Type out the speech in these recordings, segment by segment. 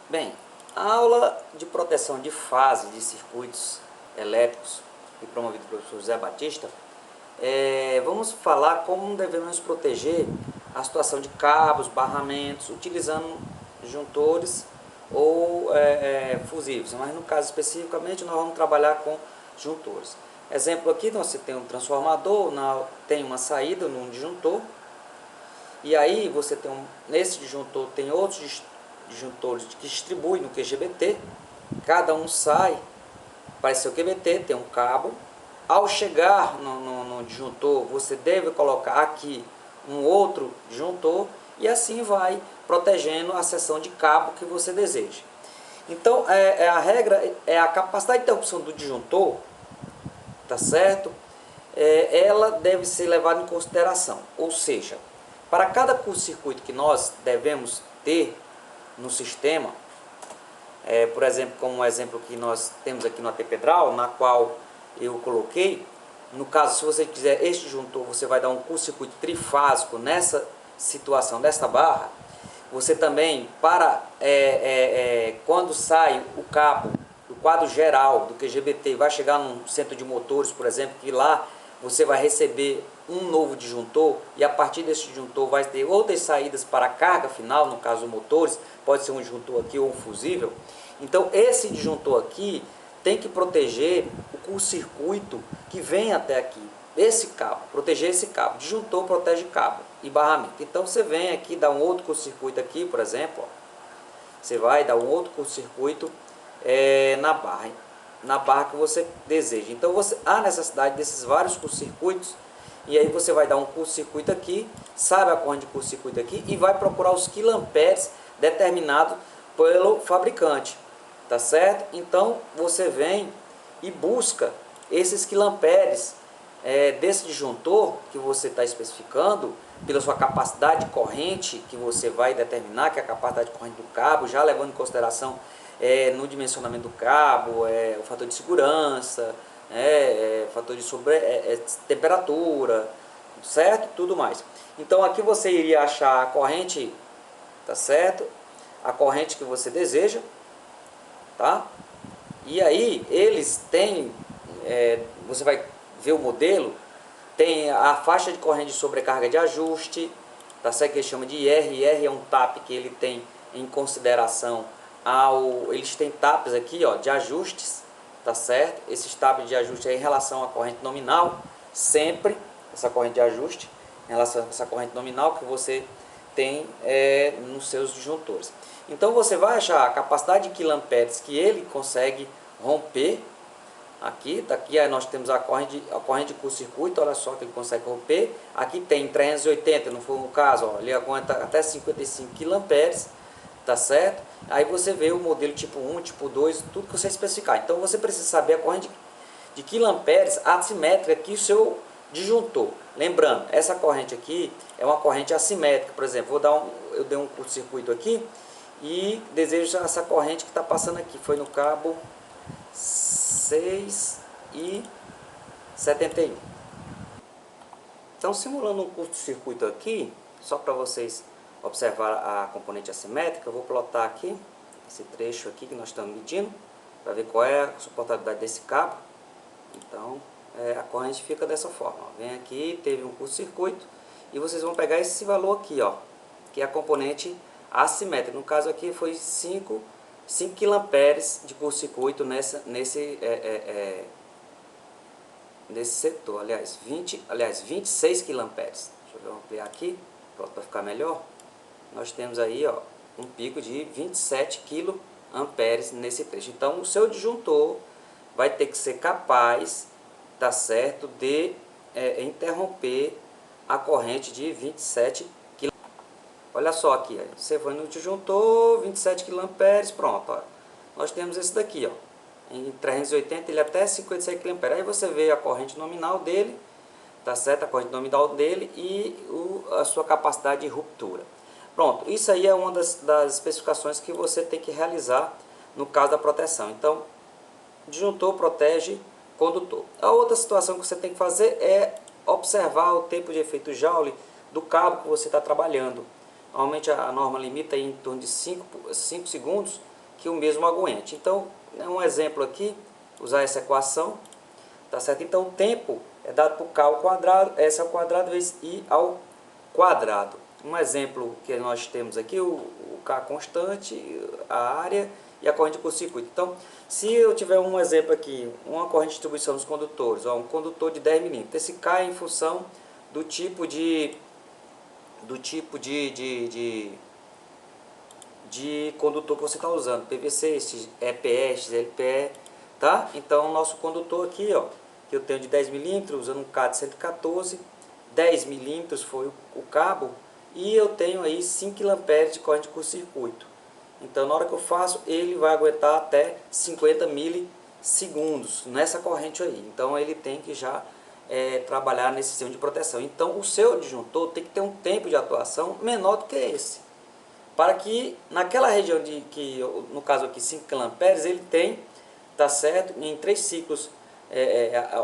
Bem, a aula de proteção de fase de circuitos elétricos, que promovido pelo professor José Batista, vamos falar como devemos proteger a situação de cabos, barramentos, utilizando juntores ou fusíveis, mas no caso especificamente nós vamos trabalhar com juntores. Exemplo aqui, você tem um transformador, tem uma saída num disjuntor, e aí você tem nesse disjuntor tem outros disjuntores que distribuem no QGBT, cada um sai para seu QBT, tem um cabo. Ao chegar no disjuntor, você deve colocar aqui um outro disjuntor e assim vai protegendo a seção de cabo que você deseja. Então, a regra é a capacidade de interrupção do disjuntor, tá certo? Ela deve ser levada em consideração, ou seja, para cada curto-circuito que nós devemos ter no sistema, por exemplo, como um exemplo que nós temos aqui no AT-Pedral, na qual eu coloquei, no caso, se você quiser este disjuntor, você vai dar um curto-circuito trifásico nessa situação dessa barra. Você também, quando sai o cabo, o quadro geral do QGBT, vai chegar num centro de motores, por exemplo, que lá você vai receber um novo disjuntor, e a partir desse disjuntor vai ter outras saídas para a carga final, no caso dos motores, pode ser um disjuntor aqui ou um fusível. Então esse disjuntor aqui tem que proteger o curto-circuito que vem até aqui, esse cabo, proteger esse cabo. Disjuntor protege cabo e barramento. Então você vem aqui, dá um outro curto-circuito aqui, por exemplo, ó. Você vai dar um outro curto-circuito na barra que você deseja. Então há necessidade desses vários curto-circuitos, e aí você vai dar um curto-circuito aqui, sabe a corrente de curto-circuito aqui, e vai procurar os quilamperes determinados pelo fabricante, tá certo? Então você vem e busca esses quilamperes desse disjuntor que você está especificando, pela sua capacidade de corrente que você vai determinar, que é a capacidade de corrente do cabo, já levando em consideração no dimensionamento do cabo, o fator de segurança, fator de temperatura, certo? Tudo mais. Então aqui você iria achar a corrente, tá certo? A corrente que você deseja, tá? E aí eles têm, você vai ver o modelo, tem a faixa de corrente de sobrecarga de ajuste, tá certo? Que ele chama de IR. IR é um TAP que ele tem em consideração eles têm TAPs aqui, ó, de ajustes, tá certo? Esses TAPs de ajuste é em relação à corrente nominal, sempre essa corrente de ajuste em relação a essa corrente nominal que você tem nos seus disjuntores. Então você vai achar a capacidade de quilamperes que ele consegue romper. Aqui aí nós temos a corrente de curto-circuito, olha só que ele consegue romper. Aqui tem 380, não foi o caso, ó, ele aguenta até 55 quilamperes, tá certo? Aí você vê o modelo tipo 1, tipo 2, tudo que você especificar. Então você precisa saber a corrente de quilamperes assimétrica que o seu disjuntor. Lembrando, essa corrente aqui é uma corrente assimétrica. Por exemplo, eu dei um curto-circuito aqui e desejo essa corrente que está passando aqui. Foi no cabo 6 e 71. Então, simulando um curto-circuito aqui, só para vocês observar a componente assimétrica, eu vou plotar aqui esse trecho aqui que nós estamos medindo, para ver qual é a suportabilidade desse cabo. Então, a corrente fica dessa forma. Ó. Vem aqui, teve um curto-circuito, e vocês vão pegar esse valor aqui, ó, que é a componente assimétrica. No caso aqui foi 5 kA de curto-circuito nesse setor. Aliás, 26 kA. Deixa eu ampliar aqui, para ficar melhor. Nós temos aí, ó, um pico de 27 kA nesse trecho. Então, o seu disjuntor vai ter que ser capaz, tá certo, de interromper a corrente de 27 kA. Olha só aqui, ó, você foi no disjuntor, 27 kA, pronto. Ó. Nós temos esse daqui, ó, em 380 ele até 56 kA. Aí você vê a corrente nominal dele, tá certo? A corrente nominal dele e a sua capacidade de ruptura. Pronto, isso aí é uma das especificações que você tem que realizar no caso da proteção. Então, disjuntor protege condutor. A outra situação que você tem que fazer é observar o tempo de efeito Joule do cabo que você está trabalhando. Normalmente a norma limita em torno de 5 segundos que o mesmo aguente. Então, é um exemplo aqui, usar essa equação, tá certo? Então, o tempo é dado por K ao quadrado, S ao quadrado vezes I ao quadrado. Um exemplo que nós temos aqui, o K constante, a área e a corrente de curto-circuito. Então, se eu tiver um exemplo aqui, uma corrente de distribuição dos condutores, ó, um condutor de 10 milímetros, esse K é em função do tipo de condutor que você está usando, PVC, EPS, LPE, tá? Então, o nosso condutor aqui, ó, que eu tenho de 10 milímetros, usando um K de 114, 10 milímetros foi o cabo, e eu tenho aí 5 kA de corrente de curto-circuito. Então, na hora que eu faço, ele vai aguentar até 50 milissegundos nessa corrente aí. Então, ele tem que já trabalhar nesse sistema de proteção. Então, o seu disjuntor tem que ter um tempo de atuação menor do que esse, para que naquela região que no caso aqui 5 kA, ele tem, tá certo, em 3 ciclos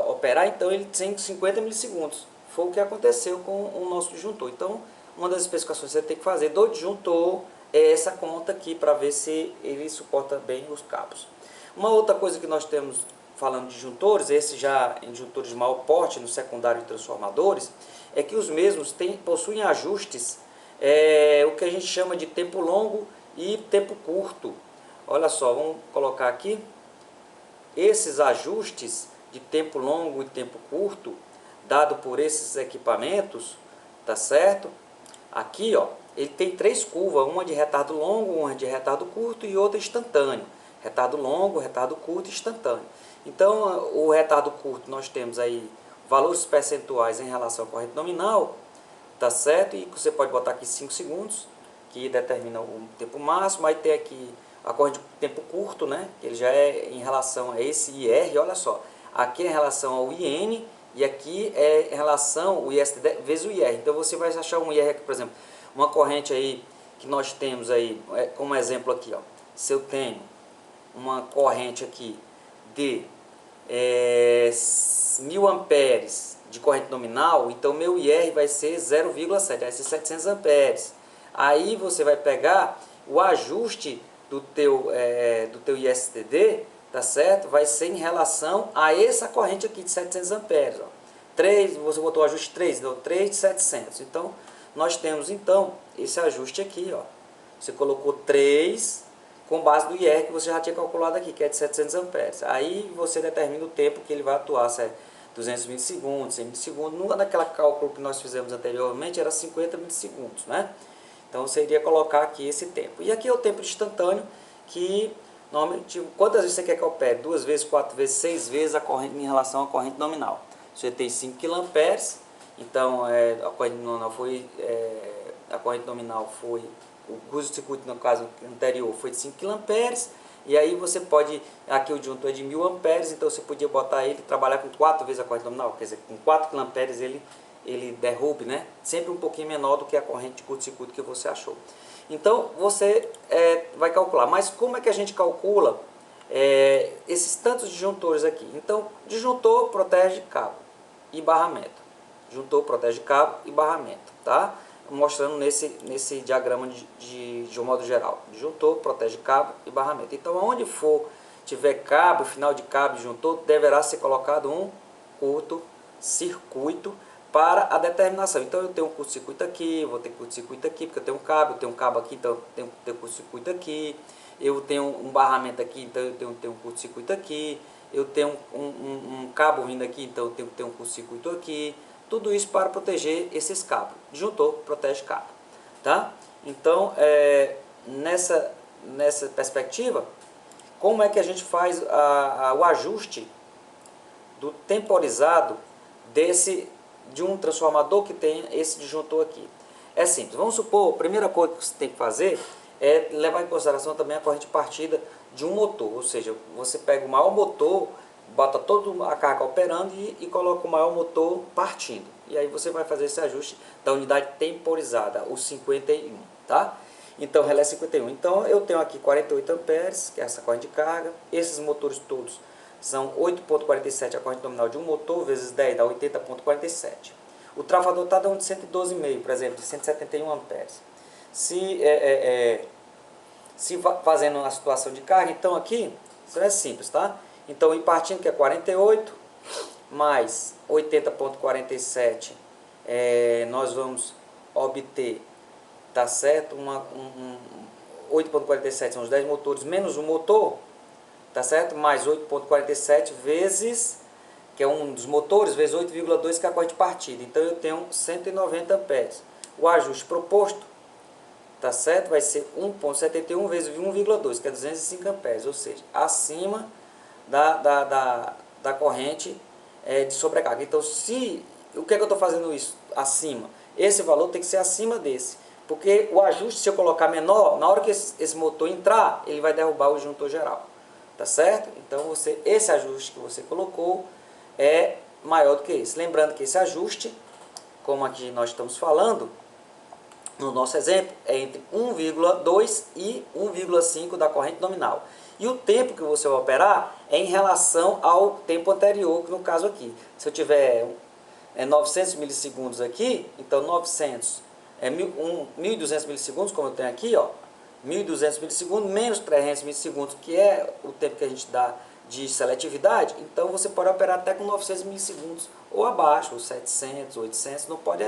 operar, então ele tem 50 milissegundos. Foi o que aconteceu com o nosso disjuntor. Então, uma das especificações que você tem que fazer do disjuntor é essa conta aqui, para ver se ele suporta bem os cabos. Uma outra coisa que nós temos, falando de disjuntores, esse já em disjuntores de maior porte, no secundário de transformadores, é que os mesmos possuem ajustes, o que a gente chama de tempo longo e tempo curto. Olha só, vamos colocar aqui, esses ajustes de tempo longo e tempo curto, dado por esses equipamentos, tá certo? Aqui, ó, ele tem 3 curvas, uma de retardo longo, uma de retardo curto e outra instantâneo. Retardo longo, retardo curto e instantâneo. Então, o retardo curto nós temos aí valores percentuais em relação à corrente nominal, tá certo? E você pode botar aqui 5 segundos, que determina o tempo máximo. Aí tem aqui a corrente de tempo curto, né? Que ele já é em relação a esse IR, olha só. Aqui é em relação ao IN e aqui é em relação ao ISD vezes o IR. Então você vai achar um IR aqui, por exemplo, uma corrente aí que nós temos aí, como exemplo aqui, ó. Se eu tenho uma corrente aqui de 1000 amperes de corrente nominal, então meu IR vai ser 0,7, vai ser 700 amperes. Aí você vai pegar o ajuste do teu ISTD, tá certo? Vai ser em relação a essa corrente aqui de 700 amperes. Ó. 3, você botou o ajuste 3, então 3 de 700. Então, nós temos então esse ajuste aqui, ó. Você colocou 3 com base do IR que você já tinha calculado aqui, que é de 700 amperes. Aí você determina o tempo que ele vai atuar, se é 200 milissegundos, 100 milissegundos. Numa daquela cálculo que nós fizemos anteriormente era 50 milissegundos, né? Então você iria colocar aqui esse tempo. E aqui é o tempo instantâneo, que normalmente, quantas vezes você quer que opere? 2 vezes, 4 vezes, 6 vezes a corrente em relação à corrente nominal. Você tem 5 kA, então a corrente nominal foi, o curto-circuito no caso anterior foi de 5 kA, e aí você pode, aqui o disjuntor é de 1000 amperes, então você podia botar ele, trabalhar com 4 vezes a corrente nominal, quer dizer, com 4 kA ele derrube, né? Sempre um pouquinho menor do que a corrente de curto-circuito que você achou. Então, você vai calcular. Mas como é que a gente calcula esses tantos disjuntores aqui? Então, disjuntor protege cabo e barramento. Disjuntor protege cabo e barramento, tá? Mostrando nesse diagrama de um modo geral. Disjuntor protege cabo e barramento. Então, onde for tiver cabo, final de cabo, disjuntor, deverá ser colocado um curto-circuito para a determinação. Então eu tenho um curto-circuito aqui, vou ter curto-circuito aqui, porque eu tenho um cabo aqui, então eu tenho que ter curto-circuito aqui. Eu tenho um barramento aqui, então eu tenho que ter um curto-circuito aqui. Eu tenho um cabo vindo aqui, então eu tenho que ter um curto-circuito aqui. Tudo isso para proteger esses cabos. Disjuntor protege cabo, tá? Então, nessa perspectiva, como é que a gente faz o ajuste do temporizado de um transformador que tem esse disjuntor aqui? É simples. Vamos supor, a primeira coisa que você tem que fazer é levar em consideração também a corrente de partida de um motor. Ou seja, você pega o maior motor, bota toda a carga operando e coloca o maior motor partindo. E aí você vai fazer esse ajuste da unidade temporizada, o 51, tá? Então, relé 51. Então, eu tenho aqui 48 amperes, que é essa corrente de carga. Esses motores todos são 8,47 a corrente nominal de um motor, vezes 10 dá 80,47. O travador está dando de 112,5, por exemplo, de 171 amperes. Se Se fazendo uma situação de carga, então aqui, isso é simples, tá? Então, em partindo que é 48, mais 80,47, nós vamos obter, tá certo? 8,47 são os 10 motores menos um motor, tá certo? Mais 8,47 vezes, que é um dos motores, vezes 8,2, que é a corrente partida. Então eu tenho 190 amperes. O ajuste proposto, tá certo? Vai ser 1,71 vezes 1,2, que é 205 amperes, ou seja, acima da corrente de sobrecarga. Então, o que é que eu estou fazendo isso? Acima. Esse valor tem que ser acima desse. Porque o ajuste, se eu colocar menor, na hora que esse motor entrar, ele vai derrubar o disjuntor geral. Tá certo? Então, esse ajuste que você colocou é maior do que esse. Lembrando que esse ajuste, como aqui nós estamos falando, no nosso exemplo, é entre 1,2 e 1,5 da corrente nominal. E o tempo que você vai operar é em relação ao tempo anterior, que no caso aqui. Se eu tiver 900 milissegundos aqui, então 1.200 milissegundos, como eu tenho aqui, ó, 1.200 milissegundos menos 300 milissegundos, que é o tempo que a gente dá de seletividade, então você pode operar até com 900 milissegundos ou abaixo, ou 700, 800, não pode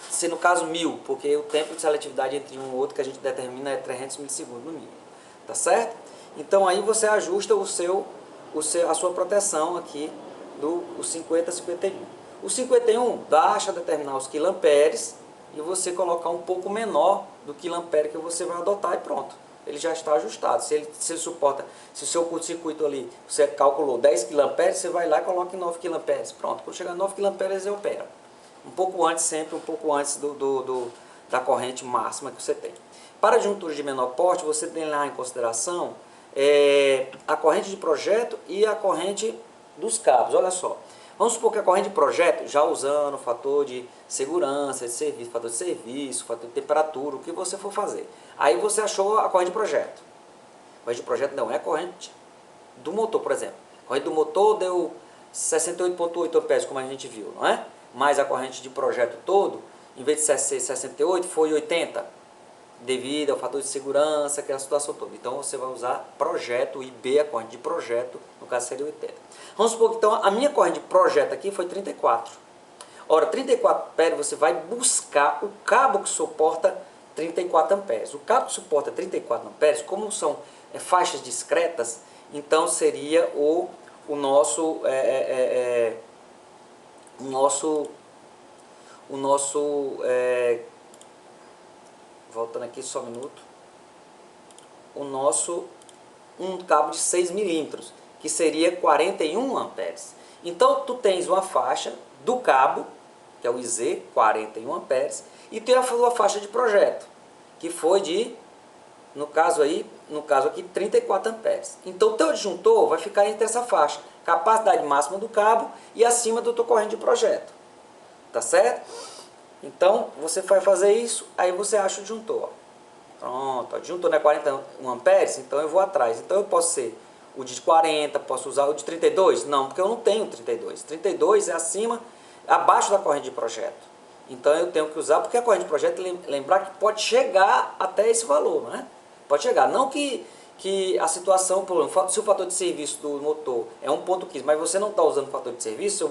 ser no caso 1000, porque o tempo de seletividade entre um e outro que a gente determina é 300 milissegundos no mínimo, tá certo? Então aí você ajusta a sua proteção aqui do 50 a 51. O 51 basta determinar os quilamperes e você colocar um pouco menor do quilampere que você vai adotar e pronto. Ele já está ajustado. Se ele suporta, se o seu curto-circuito ali, você calculou 10 quilamperes, você vai lá e coloca em 9 quilamperes. Pronto, quando chegar a 9 quilamperes, ele opera. Um pouco antes, sempre um pouco antes da corrente máxima que você tem. Para disjuntores de menor porte, você tem lá em consideração a corrente de projeto e a corrente dos cabos. Olha só, vamos supor que a corrente de projeto, já usando o fator de segurança, de serviço, fator de temperatura, o que você for fazer. Aí você achou a corrente de projeto. A corrente de projeto não é a corrente do motor, por exemplo. A corrente do motor deu 68,8 amperes, como a gente viu, não é? Mas a corrente de projeto todo, em vez de ser 68, foi 80, devido ao fator de segurança, aquela situação toda. Então você vai usar projeto, IB, a corrente de projeto, no caso seria 80. Vamos supor que então a minha corrente de projeto aqui foi 34. Ora, 34 amperes você vai buscar o cabo que suporta 34 amperes. O cabo que suporta 34 amperes, como são faixas discretas, então seria o nosso voltando aqui só um minuto, um cabo de 6 milímetros, que seria 41 amperes. Então tu tens uma faixa do cabo, que é o IZ, 41 amperes, e tem a faixa de projeto, que foi de, no caso aqui, 34 amperes. Então o teu disjuntor vai ficar entre essa faixa, capacidade máxima do cabo e acima do teu corrente de projeto. Tá certo? Então, você vai fazer isso, aí você acha o disjuntor. Pronto, o disjuntor não é 41 amperes, então eu vou atrás. Então eu posso ser o de 40, posso usar o de 32? Não, porque eu não tenho 32. 32 é abaixo da corrente de projeto. Então eu tenho que usar, porque a corrente de projeto, lembrar que pode chegar até esse valor, não é? Pode chegar. Não que a situação, por exemplo, se o fator de serviço do motor é 1,15, mas você não está usando o fator de serviço,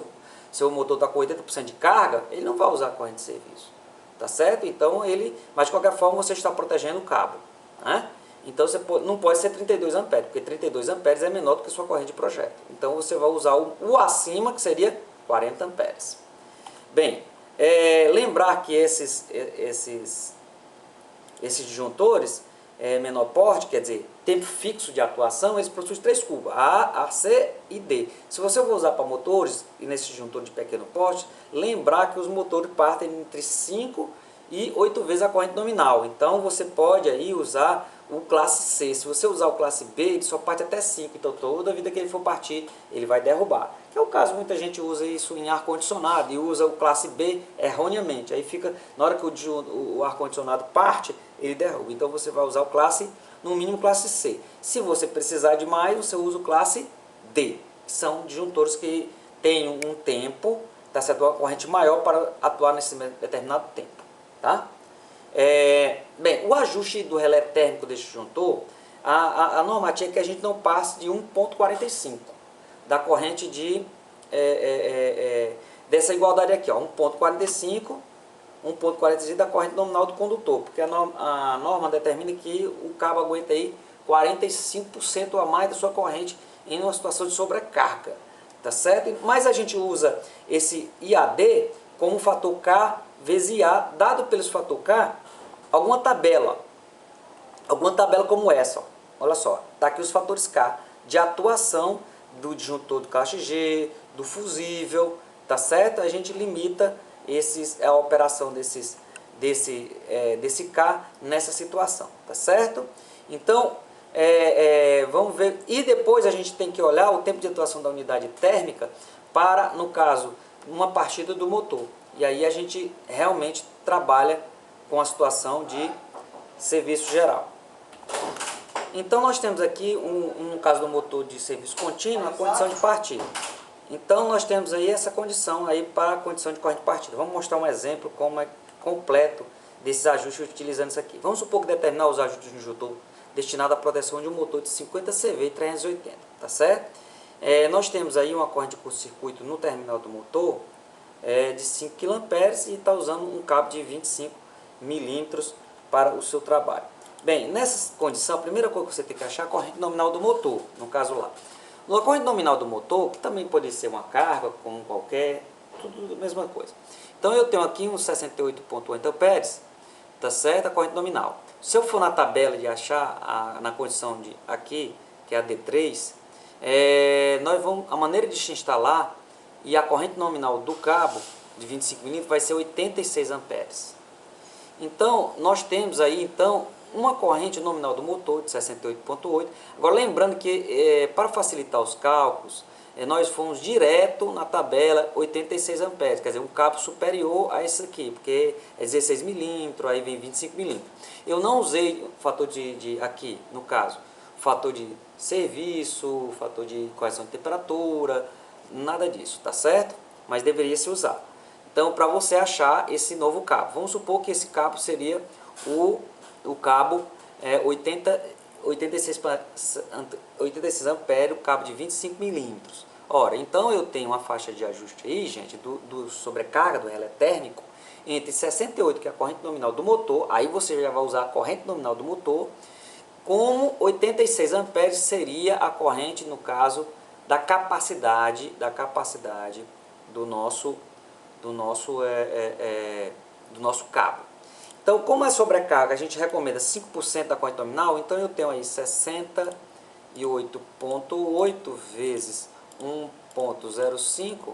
seu motor está com 80% de carga, ele não vai usar a corrente de serviço. Tá certo? Então mas de qualquer forma você está protegendo o cabo, né? Então você não pode ser 32 amperes, porque 32 amperes é menor do que a sua corrente de projeto. Então você vai usar o acima, que seria 40 amperes. Bem, lembrar que esses disjuntores menor porte, quer dizer, tempo fixo de atuação, eles possuem 3 curvas, A, C e D. Se você for usar para motores, e nesse disjuntor de pequeno porte, lembrar que os motores partem entre 5 e 8 vezes a corrente nominal. Então você pode aí usar o classe C. Se você usar o classe B, ele só parte até 5. Então toda vida que ele for partir, ele vai derrubar. Que é o caso, muita gente usa isso em ar-condicionado e usa o classe B erroneamente. Aí fica, na hora que o ar-condicionado parte, ele derruba. Então você vai usar o classe, no mínimo classe C. Se você precisar de mais, você usa o classe D. Que são disjuntores que têm um tempo, tá certo? Uma corrente maior para atuar nesse determinado tempo. Tá? Bem, o ajuste do relé térmico desse disjuntor, a normativa é que a gente não passe de 1,45 da corrente dessa igualdade aqui, ó, 1,45 da corrente nominal do condutor, porque a norma determina que o cabo aguenta aí 45% a mais da sua corrente em uma situação de sobrecarga, tá certo? Mas a gente usa esse IAD como fator K vezes IA, dado pelo fator K, alguma tabela como essa, ó. Olha só, tá aqui os fatores K de atuação do disjuntor do caixa G, do fusível, tá certo? A gente limita a operação desse K nessa situação, tá certo? Então, vamos ver, e depois a gente tem que olhar o tempo de atuação da unidade térmica para, no caso, uma partida do motor. E aí a gente realmente trabalha com a situação de serviço geral. Então nós temos aqui, no caso do motor de serviço contínuo, a condição de partida. Então nós temos aí essa condição aí para a condição de corrente de partida. Vamos mostrar um exemplo como é completo desses ajustes utilizando isso aqui. Vamos supor que determinar os ajustes de um disjuntor destinado à proteção de um motor de 50 CV e 380, tá certo? Nós temos aí uma corrente de curto-circuito no terminal do motor de 5 kA e está usando um cabo de 25 milímetros para o seu trabalho. Bem, nessa condição, a primeira coisa que você tem que achar é a corrente nominal do motor, no caso lá. Na corrente nominal do motor, que também pode ser uma carga, como qualquer, tudo a mesma coisa. Então eu tenho aqui uns 68,8 amperes, tá certo? A corrente nominal. Se eu for na tabela de achar, na condição de aqui, que é a D3, a maneira de se instalar e a corrente nominal do cabo de 25 mm vai ser 86 amperes. Então, nós temos aí, uma corrente nominal do motor de 68,8. Agora, lembrando que, para facilitar os cálculos, nós fomos direto na tabela 86 amperes, quer dizer, um cabo superior a esse aqui, porque é 16 milímetros, aí vem 25 milímetros. Eu não usei o fator aqui, no caso, fator de serviço, fator de correção de temperatura, nada disso, tá certo? Mas deveria se usar. Então, para você achar esse novo cabo, vamos supor que esse cabo seria o cabo 86 amperes, o cabo de 25 milímetros. Ora, então eu tenho uma faixa de ajuste aí, gente, do sobrecarga do relé térmico, entre 68, que é a corrente nominal do motor, aí você já vai usar a corrente nominal do motor, como 86 amperes seria a corrente, no caso, da capacidade do nosso cabo. Então, como é sobrecarga, a gente recomenda 5% da corrente nominal, então eu tenho aí 68,8 vezes 1,05,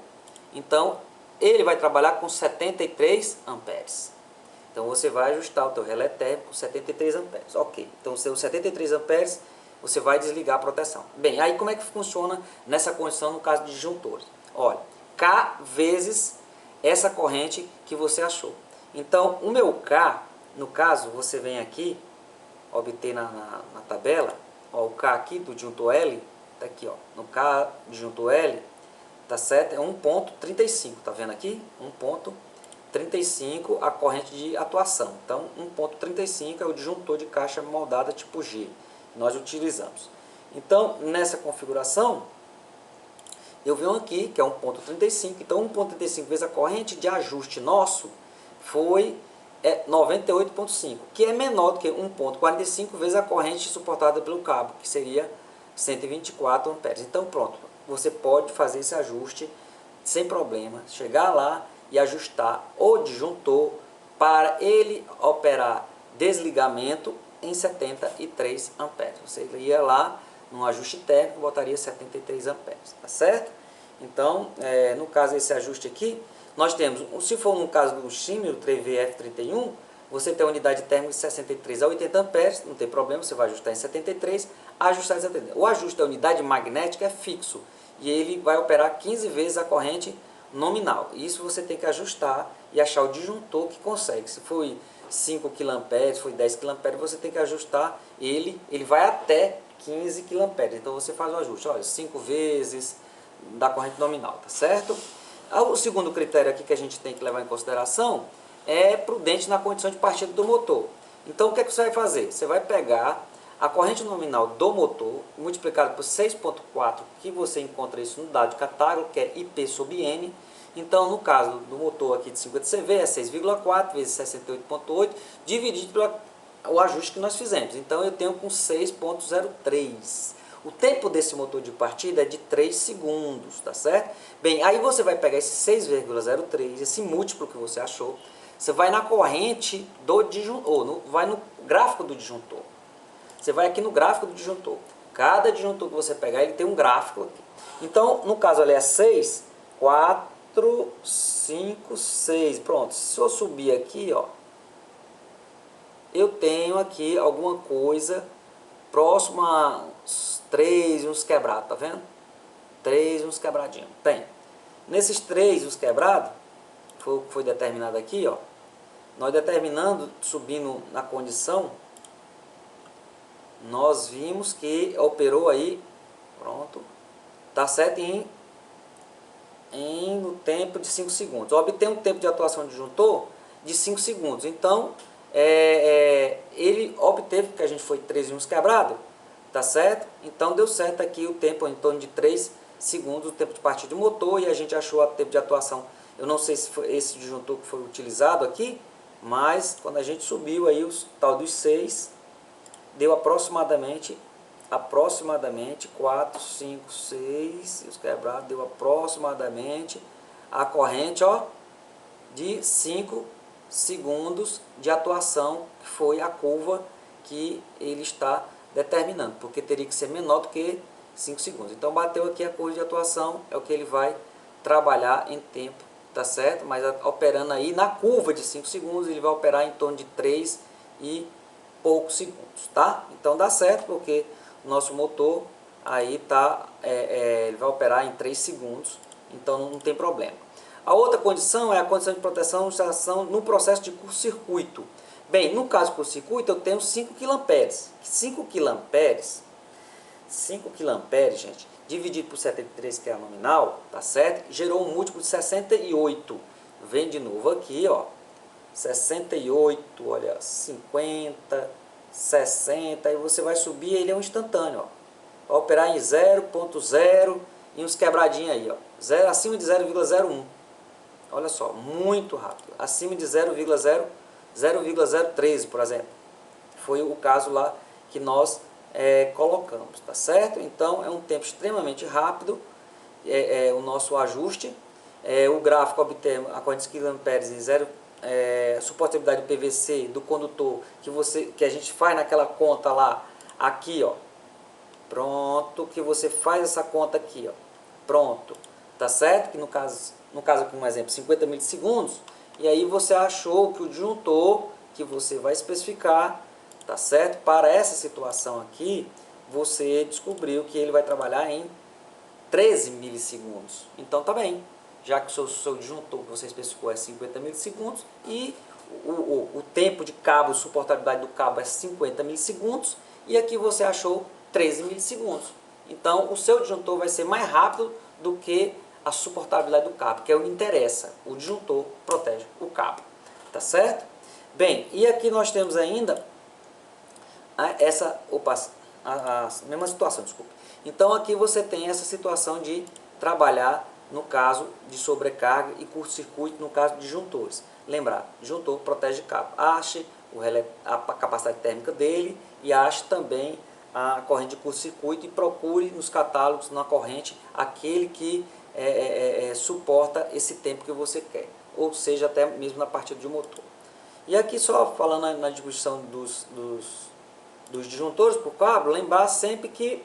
então ele vai trabalhar com 73 amperes. Então você vai ajustar o teu relé térmico com 73 amperes. Ok, então seus 73 amperes você vai desligar a proteção. Bem, aí como é que funciona nessa condição no caso de disjuntores? Olha, K vezes essa corrente que você achou. Então, o meu K, no caso, você vem aqui, obter na tabela, ó, o K aqui do disjuntor L, tá aqui, ó, no K do disjuntor L, tá certo? É 1,35, tá vendo aqui? 1,35 a corrente de atuação. Então, 1,35 é o disjuntor de caixa moldada tipo G, que nós utilizamos. Então, nessa configuração, eu venho aqui, que é 1,35, então 1,35 vezes a corrente de ajuste nosso foi 98,5, que é menor do que 1,45 vezes a corrente suportada pelo cabo, que seria 124 amperes. Então pronto, você pode fazer esse ajuste sem problema, chegar lá e ajustar o disjuntor para ele operar desligamento em 73 amperes. Você ia lá no ajuste térmico, botaria 73 amperes, tá certo? Então, no caso esse ajuste aqui, nós temos, se for no caso do símil 3VF31, você tem a unidade térmica de 63 a 80 amperes, não tem problema, você vai ajustar em 73, ajustar em 73. O ajuste da unidade magnética é fixo, e ele vai operar 15 vezes a corrente nominal. Isso você tem que ajustar e achar o disjuntor que consegue. Se foi 5 kA, se foi 10 kA, você tem que ajustar ele vai até 15 kA. Então você faz o ajuste, olha, 5 vezes da corrente nominal, tá certo? O segundo critério aqui que a gente tem que levar em consideração é prudente na condição de partida do motor. Então o que é que você vai fazer? Você vai pegar a corrente nominal do motor, multiplicado por 6,4, que você encontra isso no dado de catálogo, que é IP sobre N. Então, no caso do motor aqui de 50 CV, é 6,4 vezes 68,8, dividido pelo ajuste que nós fizemos. Então, eu tenho com 6,03. O tempo desse motor de partida é de 3 segundos, tá certo? Bem, aí você vai pegar esse 6,03, esse múltiplo que você achou, você vai na corrente do disjuntor, vai no gráfico do disjuntor. Você vai aqui no gráfico do disjuntor. Cada disjuntor que você pegar, ele tem um gráfico aqui. Então, no caso ali é 6, 4, 5, 6. Pronto, se eu subir aqui, ó, eu tenho aqui alguma coisa próximo a uns 3 uns quebrados, tá vendo? 3 uns quebradinhos. Tem. Nesses 3 uns quebrados, foi determinado aqui, ó. Nós determinando, subindo na condição, nós vimos que operou aí, pronto, tá certo, no tempo de 5 segundos. Obtém um tempo de atuação do disjuntor de 5 segundos. Então, ele obteve, porque a gente foi 13 uns quebrado, tá certo? Então, deu certo aqui o tempo em torno de 3 segundos, o tempo de partida do motor, e a gente achou o tempo de atuação. Eu não sei se foi esse disjuntor que foi utilizado aqui, mas quando a gente subiu aí o tal dos 6, deu aproximadamente 4, 5, 6, os quebrados, deu aproximadamente a corrente, ó, de 5 segundos de atuação, que foi a curva que ele está determinando, porque teria que ser menor do que 5 segundos. Então bateu aqui a curva de atuação, é o que ele vai trabalhar em tempo, tá certo? Mas operando aí na curva de 5 segundos, ele vai operar em torno de 3 e poucos segundos, tá? Então dá certo, porque o nosso motor aí tá, ele vai operar em 3 segundos, então não tem problema. A outra condição é a condição de proteção de instalação no processo de curto-circuito. Bem, no caso do curto-circuito eu tenho 5 kA. 5 kA, gente, dividido por 73, que é a nominal, tá certo? Gerou um múltiplo de 68. Vem de novo aqui, ó. 68, olha, 50, 60, e você vai subir, ele é um instantâneo, ó. Vai operar em 0,0 e uns quebradinhos aí, ó. Acima de 0,01. Olha só, muito rápido. Acima de 0,013, por exemplo. Foi o caso lá que nós colocamos, tá certo? Então é um tempo extremamente rápido, o nosso ajuste. O gráfico obtém a corrente de 5 kA em 0, suportabilidade do PVC do condutor que a gente faz naquela conta lá, aqui, ó. Pronto, que você faz essa conta aqui, ó. Pronto, tá certo? Que no caso aqui um exemplo, 50 milissegundos, e aí você achou que o disjuntor que você vai especificar, tá certo? Para essa situação aqui, você descobriu que ele vai trabalhar em 13 milissegundos. Então tá bem, já que o seu disjuntor que você especificou é 50 milissegundos e o tempo de cabo, suportabilidade do cabo é 50 milissegundos, e aqui você achou 13 milissegundos. Então o seu disjuntor vai ser mais rápido do que a suportabilidade do cabo, que é o que interessa. O disjuntor protege o cabo, tá certo? Bem, e aqui nós temos ainda a mesma situação, desculpa. Então aqui você tem essa situação de trabalhar no caso de sobrecarga e curto-circuito no caso de disjuntores. Lembrar, disjuntor protege cabo. Ache a capacidade térmica dele e ache também a corrente de curto-circuito e procure nos catálogos, na corrente, aquele que suporta esse tempo que você quer, ou seja, até mesmo na partida de motor. E aqui só falando na distribuição dos disjuntores por cabo, lembrar sempre que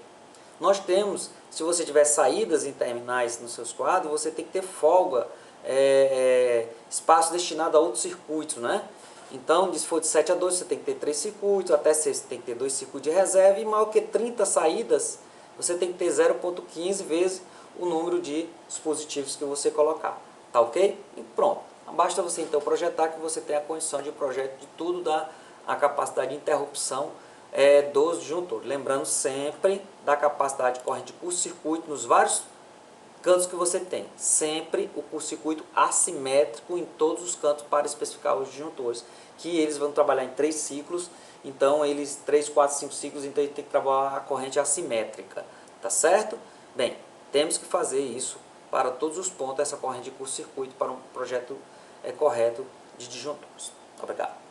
nós temos, se você tiver saídas em terminais nos seus quadros, você tem que ter folga, espaço destinado a outros circuitos, né? Então, se for de 7 a 2, você tem que ter 3 circuitos, até 6 você tem que ter 2 circuitos de reserva, e maior que 30 saídas, você tem que ter 0,15 vezes o número de dispositivos que você colocar, tá ok? E pronto, basta você então projetar que você tem a condição de projeto de tudo a capacidade de interrupção dos disjuntores, lembrando sempre da capacidade de corrente de curto-circuito nos vários cantos que você tem. Sempre o curto-circuito assimétrico em todos os cantos para especificar os disjuntores, que eles vão trabalhar em 3 ciclos, então eles 3, 4, 5 ciclos, então ele tem que trabalhar a corrente assimétrica, tá certo? Bem, temos que fazer isso para todos os pontos, essa corrente de curto-circuito para um projeto correto de disjuntores. Obrigado.